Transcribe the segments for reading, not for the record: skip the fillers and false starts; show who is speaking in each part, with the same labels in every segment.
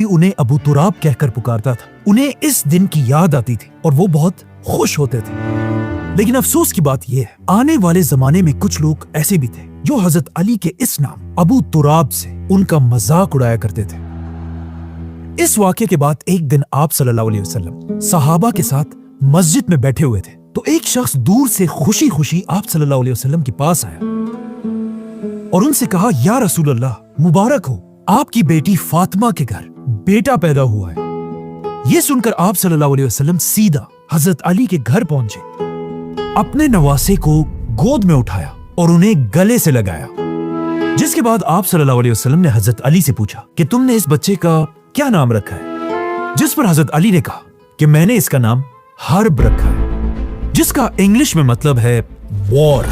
Speaker 1: انہیں ابو تراب کہہ کر پکارتا تھا۔ انہیں اس دن کی یاد آتی تھی اور وہ بہت خوش ہوتے تھے۔ لیکن افسوس کی بات یہ ہے، آنے والے زمانے میں کچھ لوگ ایسے بھی تھے جو حضرت علی کے اس نام ابو تراب سے ان کا مذاق اڑایا کرتے تھے۔ اس واقعے کے بعد ایک دن آپ صلی اللہ علیہ وسلم صحابہ کے ساتھ مسجد میں بیٹھے ہوئے تھے تو ایک شخص دور سے خوشی خوشی آپ صلی اللہ علیہ وسلم کے پاس آیا اور ان سے کہا، یا رسول اللہ، مبارک ہو، آپ کی بیٹی فاطمہ کے گھر بیٹا پیدا ہوا ہے۔ یہ سن کر آپ صلی اللہ علیہ وسلم سیدھا حضرت علی کے گھر پہنچے، اپنے نواسے کو گود میں اٹھایا اور انہیں گلے سے لگایا، جس کے بعد آپ صلی اللہ علیہ وسلم نے حضرت علی سے پوچھا کہ تم نے اس بچے کا کیا نام رکھا ہے؟ جس پر حضرت علی نے کہا کہ میں نے اس کا نام حرب رکھا ہے، جس کا انگلش میں مطلب ہے وار۔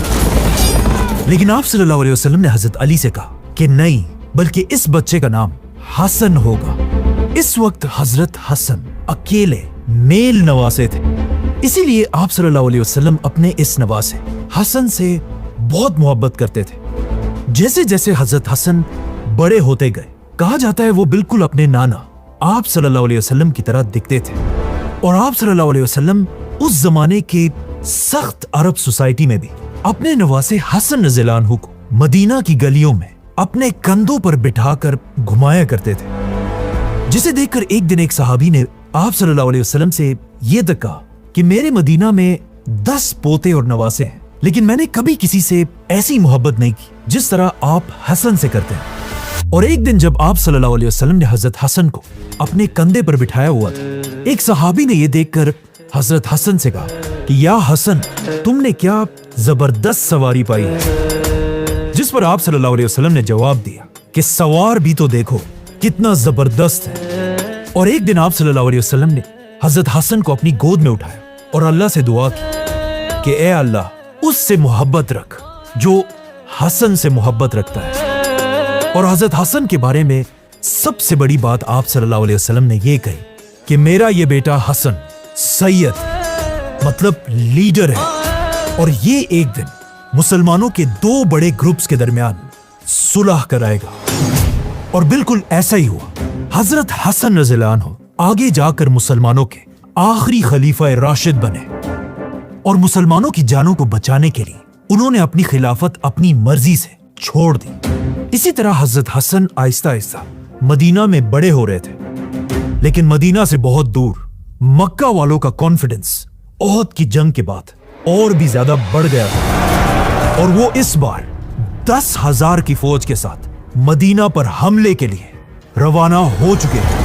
Speaker 1: لیکن آپ صلی اللہ علیہ وسلم نے حضرت علی سے کہا کہ نہیں، بلکہ اس بچے کا نام حسن ہوگا۔ اس وقت حضرت حسن اکیلے میل نواسے تھے، اسی لیے آپ صلی اللہ علیہ وسلم اپنے اس نواسے حسن سے بہت محبت کرتے تھے۔ جیسے جیسے حضرت حسن بڑے ہوتے گئے، کہا جاتا ہے وہ بالکل اپنے نانا آپ صلی اللہ علیہ وسلم کی طرح دکھتے تھے، اور آپ صلی اللہ علیہ وسلم اس زمانے کے سخت عرب سوسائٹی میں بھی اپنے نواسے حسن رضی اللہ عنہ کو مدینہ کی گلیوں میں اپنے کندھوں پر بٹھا کر گھمایا کرتے تھے، جسے دیکھ کر ایک دن ایک صحابی نے آپ صلی اللہ علیہ وسلم سے یہ تک کہا کہ میرے مدینہ میں 10 پوتے اور نواسے ہیں، لیکن میں نے کبھی کسی سے ایسی محبت نہیں کی جس طرح آپ حسن سے کرتے ہیں۔ اور ایک دن جب آپ صلی اللہ علیہ وسلم نے حضرت حسن کو اپنے کندھے پر بٹھایا ہوا تھا، ایک صحابی نے یہ دیکھ کر حضرت حسن سے کہا کہ یا حسن، تم نے کیا زبردست سواری پائی ہے، جس پر آپ صلی اللہ علیہ وسلم نے جواب دیا کہ سوار بھی تو دیکھو کتنا زبردست ہے۔ اور ایک دن آپ صلی اللہ علیہ وسلم نے حضرت حسن کو اپنی گود میں اٹھایا اور اللہ سے دعا کی کہ اے اللہ، اس سے محبت رکھ جو حسن سے محبت رکھتا ہے۔ اور حضرت حسن کے بارے میں سب سے بڑی بات آپ صلی اللہ علیہ وسلم نے یہ کہی کہ میرا یہ بیٹا حسن سید مطلب لیڈر ہے، اور یہ ایک دن مسلمانوں کے 2 بڑے گروپس کے درمیان صلح کرائے گا۔ اور بالکل ایسا ہی ہوا۔ حضرت حسن رضی اللہ عنہ آگے جا کر مسلمانوں کے آخری خلیفہ راشد بنے، اور مسلمانوں کی جانوں کو بچانے کے لیے انہوں نے اپنی خلافت اپنی مرضی سے چھوڑ دی۔ اسی طرح حضرت حسن آہستہ آہستہ مدینہ میں بڑے ہو رہے تھے، لیکن مدینہ سے بہت دور مکہ والوں کا کانفیڈنس احد کی جنگ کے بعد اور بھی زیادہ بڑھ گیا تھا، اور وہ اس بار 10,000 کی فوج کے ساتھ مدینہ پر حملے کے لیے روانہ ہو چکے تھے۔